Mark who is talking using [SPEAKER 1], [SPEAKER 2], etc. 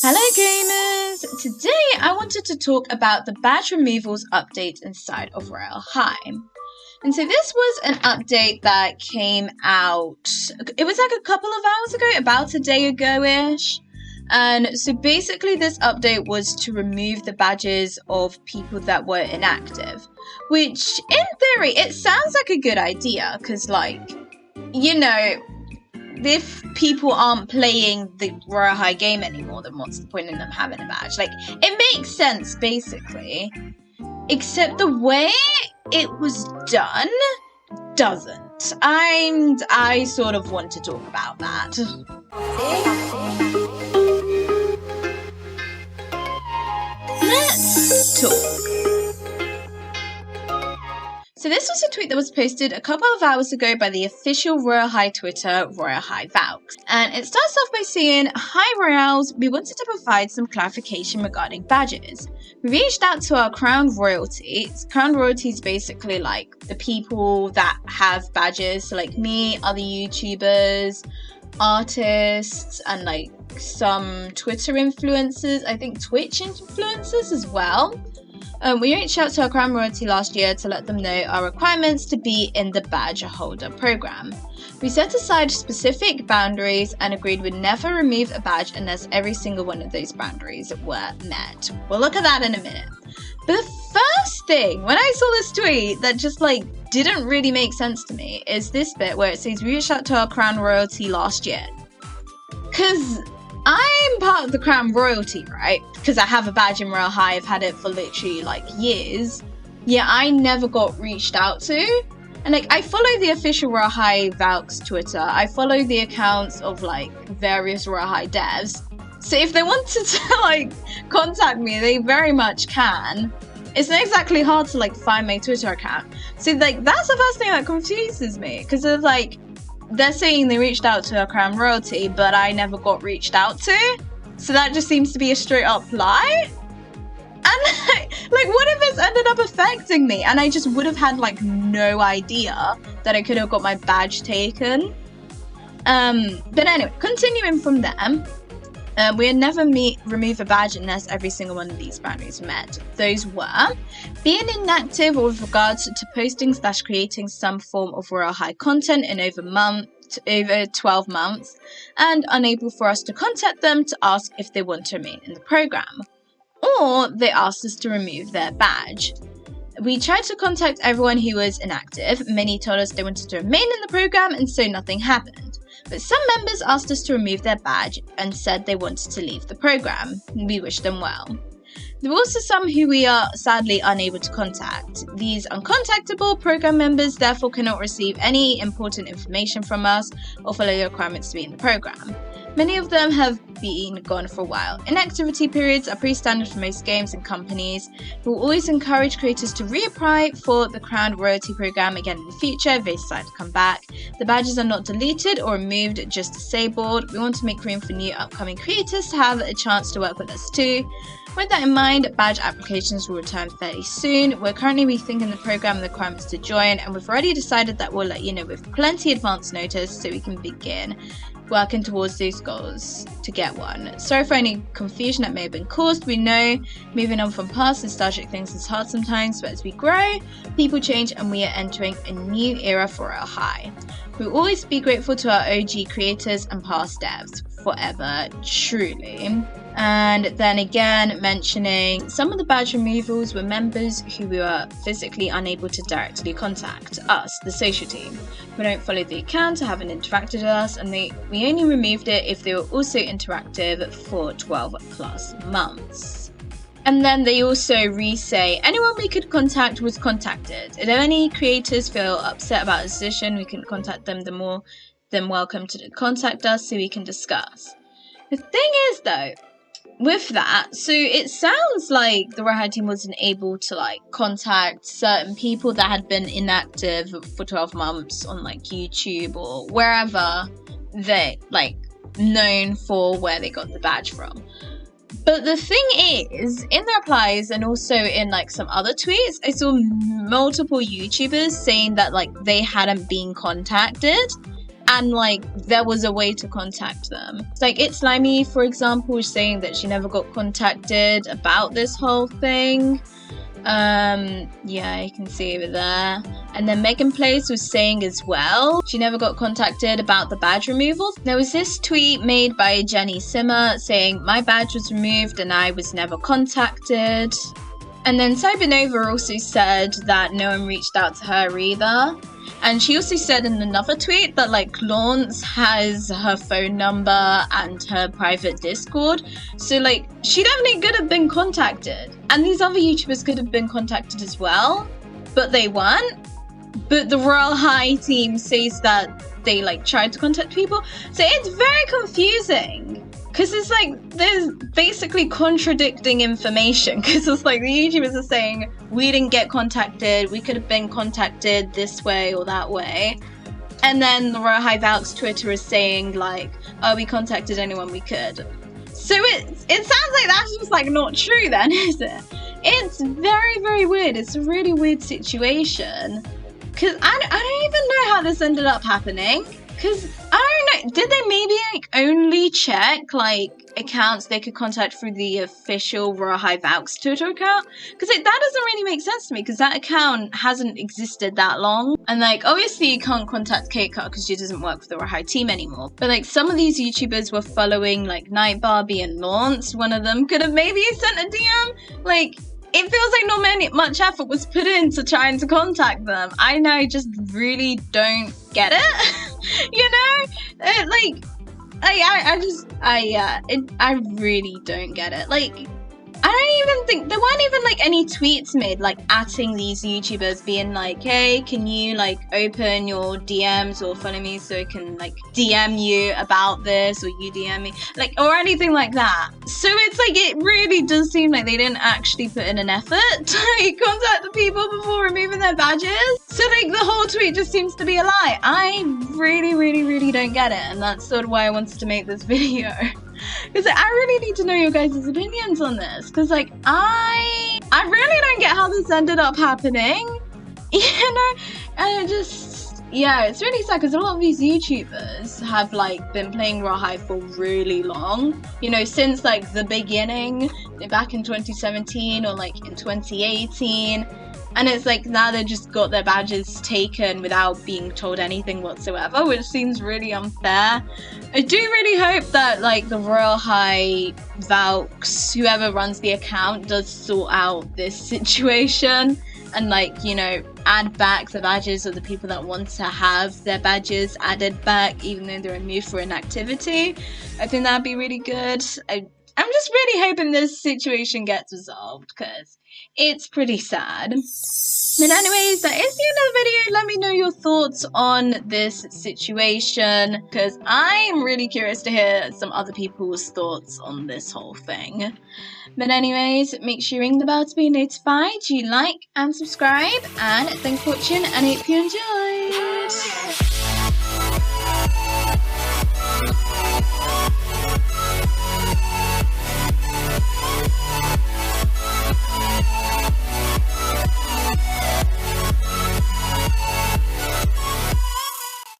[SPEAKER 1] Hello gamers! Today I wanted to talk about the badge removals update inside of Royale High. And so this was an update that came out, it was like a couple of hours ago, about a day ago-ish. And so basically this update was to remove the badges of people that were inactive. Which, in theory, it sounds like a good idea, because like, you know, if people aren't playing the Royale High game anymore, then what's the point in them having a badge? Like, it makes sense, basically. Except the way it was done doesn't. And I sort of want to talk about that. Let's talk. So this was a tweet that was posted a couple of hours ago by the official Royale High Twitter, Royale High Valks. And it starts off by saying, "Hi Royales, we wanted to provide some clarification regarding badges. We reached out to our crown royalty." Crown royalty is basically like the people that have badges, so like me, other YouTubers, artists, and like some Twitter influencers, I think Twitch influencers as well. We reached out to our crown royalty last year to let them know our requirements to be in the badge holder program. We set aside specific boundaries and agreed we'd never remove a badge unless every single one of those boundaries were met. We'll look at that in a minute. But the first thing, when I saw this tweet that just like didn't really make sense to me, is this bit where it says we reached out to our crown royalty last year. Because I'm part of the crown royalty, right? Because I have a badge in Royale High, I've had it for literally like years. Yeah, I never got reached out to. And like, I follow the official Royale High Valks Twitter. I follow the accounts of like various Royale High devs. So if they wanted to like contact me, they very much can. It's not exactly hard to like find my Twitter account. So like, that's the first thing that confuses me. Because it's like, they're saying they reached out to our crown royalty, but I never got reached out to. So that just seems to be a straight up lie. And like, what if it's ended up affecting me and I just would have had like no idea that I could have got my badge taken? But anyway, continuing from there, we had never remove a badge unless every single one of these boundaries were met. Those were being inactive with regards to posting / creating some form of Royale High content in over 12 months, and unable for us to contact them to ask if they want to remain in the program, or they asked us to remove their badge. We tried to contact everyone who was inactive. Many told us they wanted to remain in the program, and so nothing happened. But some members asked us to remove their badge and said they wanted to leave the program. We wish them well. There were also some who we are sadly unable to contact. These uncontactable program members therefore cannot receive any important information from us or follow the requirements to be in the program. Many of them have been gone for a while. Inactivity periods are pretty standard for most games and companies. We will always encourage creators to reapply for the Crown Royalty program again in the future if they decide to come back. The badges are not deleted or removed, just disabled. We want to make room for new upcoming creators to have a chance to work with us too. With that in mind, badge applications will return fairly soon. We're currently rethinking the program and the requirements to join, and we've already decided that we'll let you know with plenty advance notice so we can begin working towards those goals to get one. Sorry for any confusion that may have been caused. We know moving on from past nostalgic things is hard sometimes, but as we grow, people change and we are entering a new era for Royale High. We'll always be grateful to our OG creators and past devs. Forever, truly. And then again, mentioning some of the badge removals were members who were physically unable to directly contact us, the social team. We don't follow the account or haven't interacted with us, and we only removed it if they were also interactive for 12 plus months. And then they also re-say, anyone we could contact was contacted. If any creators feel upset about a decision, we can contact them. The more than welcome to contact us so we can discuss. The thing is though, with that, so it sounds like the Royale High team wasn't able to like contact certain people that had been inactive for 12 months on like YouTube or wherever they like known for where they got the badge from. But the thing is, in the replies and also in like some other tweets, I saw multiple YouTubers saying that like they hadn't been contacted and like there was a way to contact them. Like It's Slimy, for example, is saying that she never got contacted about this whole thing. Yeah, you can see over there. And then Megan Place was saying as well, she never got contacted about the badge removal. There was this tweet made by Jenny Simmer saying, my badge was removed and I was never contacted. And then Cybernova also said that no one reached out to her either. And she also said in another tweet that like Lance has her phone number and her private Discord. So like she definitely could have been contacted. And these other YouTubers could have been contacted as well, but they weren't. But the Royale High team says that they like tried to contact people. So it's very confusing. Because it's like, there's basically contradicting information. Because it's like the YouTubers are saying, we didn't get contacted, we could have been contacted this way or that way. And then the Royale High Valk's Twitter is saying like, oh, we contacted anyone we could. So it sounds like that's just like not true then, is it? It's very, very weird. It's a really weird situation. Because I don't even know how this ended up happening. Because, I don't know, did they maybe like only check like accounts they could contact through the official Royale High Valk's Twitter account? Because that doesn't really make sense to me, because that account hasn't existed that long. And like, obviously you can't contact Kate Cut because she doesn't work for the Royale High team anymore. But like some of these YouTubers were following like Night Barbie and Lance. One of them could have maybe sent a DM. Like, it feels like not much effort was put into trying to contact them. I just really don't get it. You know? I really don't get it. Like, I don't even think, there weren't even like any tweets made like atting these YouTubers being like, hey, can you like open your DMs or follow me so I can like DM you about this, or you DM me, like, or anything like that. So it's like, it really does seem like they didn't actually put in an effort to like contact the people before removing their badges. So like the whole tweet just seems to be a lie. I really, really, really don't get it. And that's sort of why I wanted to make this video. Because I really need to know your guys' opinions on this. Because, like, I really don't get how this ended up happening. You know? And yeah, it's really sad because a lot of these YouTubers have, like, been playing Royale High for really long. You know, since, like, the beginning, back in 2017 or, like, in 2018. And it's like now they just got their badges taken without being told anything whatsoever, which seems really unfair. I do really hope that like the Royale High Valks, whoever runs the account, does sort out this situation and like, you know, add back the badges of the people that want to have their badges added back even though they're removed for inactivity. I think that'd be really good. I'm just really hoping this situation gets resolved because it's pretty sad. But anyways, that is the end of the video. Let me know your thoughts on this situation because I'm really curious to hear some other people's thoughts on this whole thing. But anyways, make sure you ring the bell to be notified, you like and subscribe, and thanks for watching and I hope you enjoyed.